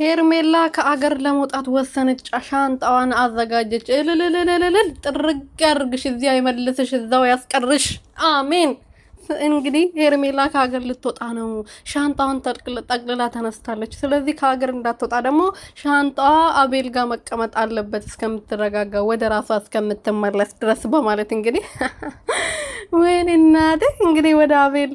ሄርሜላ ከአገር ለመውጣት ወሰነች። ሻንጣዋን አዘጋጀች። እልልልልልል ጥርግ ያርግሽ፣ እዚያ ይመልስሽ፣ እዛው ያስቀርሽ። አሜን። እንግዲህ ሄርሜላ ከሀገር ልትወጣ ነው። ሻንጣዋን ጠቅልላ ተነስታለች። ስለዚህ ከሀገር እንዳትወጣ ደግሞ ሻንጣዋ አቤል ጋር መቀመጥ አለበት እስከምትረጋጋ፣ ወደ ራሷ እስከምትመለስ ድረስ በማለት እንግዲህ ወይኔ እናቴ እንግዲህ ወደ አቤል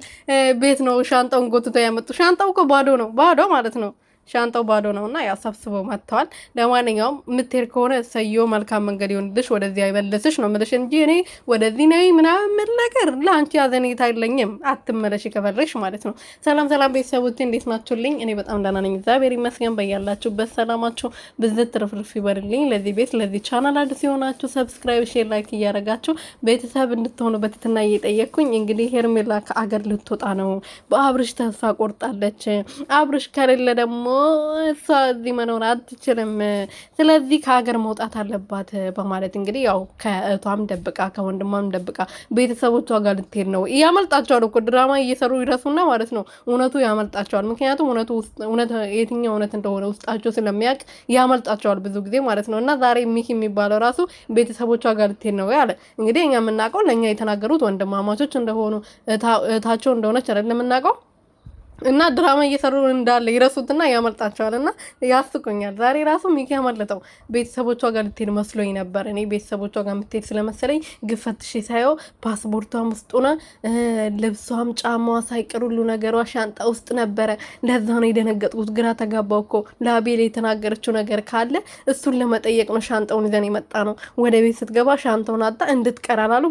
ቤት ነው ሻንጣውን ጎትቶ ያመጡ። ሻንጣው እኮ ባዶ ነው፣ ባዶ ማለት ነው። ሻንጣው ባዶ ነውና ያው ሰብስበው መጥተዋል። ለማንኛውም ምትሄድ ከሆነ ሰዮ መልካም መንገድ ይሆንልሽ፣ ወደዚህ አይመልስሽ ነው የምልሽ እንጂ እኔ ወደዚህ ነይ ምናምን ነገር ለአንቺ ያዘኔታ አይለኝም። አትመለሽ ከፈለሽ ማለት ነው። ሰላም ሰላም ቤተሰቦቼ እንዴት ናችሁልኝ? እኔ በጣም ደህና ነኝ፣ እግዚአብሔር ይመስገን። በያላችሁበት ሰላማችሁ ብዝት ትርፍርፍ ይበርልኝ። ለዚህ ቤት ለዚህ ቻናል አዲስ ሲሆናችሁ ሰብስክራይብ፣ ሼር፣ ላይክ እያደረጋችሁ ቤተሰብ እንድትሆኑ በትህትና እየጠየቅኩኝ እንግዲህ ሄርሜላ ከአገር ልትወጣ ነው። በአብርሽ ተስፋ ቆርጣለች። አብርሽ ከሌለ ደግሞ እሷ እዚህ መኖር አትችልም። ስለዚህ ከሀገር መውጣት አለባት በማለት እንግዲህ ያው ከእህቷም ደብቃ ከወንድሟም ደብቃ ቤተሰቦቿ ጋር ልትሄድ ነው። ያመልጣቸዋል እኮ ድራማ እየሰሩ ይረሱና ማለት ነው እውነቱ ያመልጣቸዋል። ምክንያቱም እውነት የትኛው እውነት እንደሆነ ውስጣቸው ስለሚያውቅ ያመልጣቸዋል ብዙ ጊዜ ማለት ነው። እና ዛሬ ሚኪ የሚባለው ራሱ ቤተሰቦቿ ጋር ልትሄድ ነው ያለ። እንግዲህ እኛ የምናውቀው ለእኛ የተናገሩት ወንድማማቾች እንደሆኑ እህታቸው እንደሆነች አይደለም የምናውቀው እና ድራማ እየሰሩ እንዳለ ይረሱትና ያመልጣቸዋል። እና ያስቁኛል። ዛሬ ራሱ ሚኪ ያመለጠው ቤተሰቦቿ ጋር ልትሄድ መስሎኝ ነበር። እኔ ቤተሰቦቿ ጋር የምትሄድ ስለመሰለኝ ግፈትሽ ሳየው ፓስፖርቷም ውስጥ ሆነ ልብሷም ጫማዋ ሳይቀር ሁሉ ነገሯ ሻንጣ ውስጥ ነበረ። ለዛ ነው የደነገጥኩት። ግራ ተጋባው እኮ ለአቤል የተናገረችው ነገር ካለ እሱን ለመጠየቅ ነው ሻንጣውን ይዘን የመጣ ነው። ወደ ቤት ስትገባ ሻንጣውን አጣ እንድትቀር አላሉ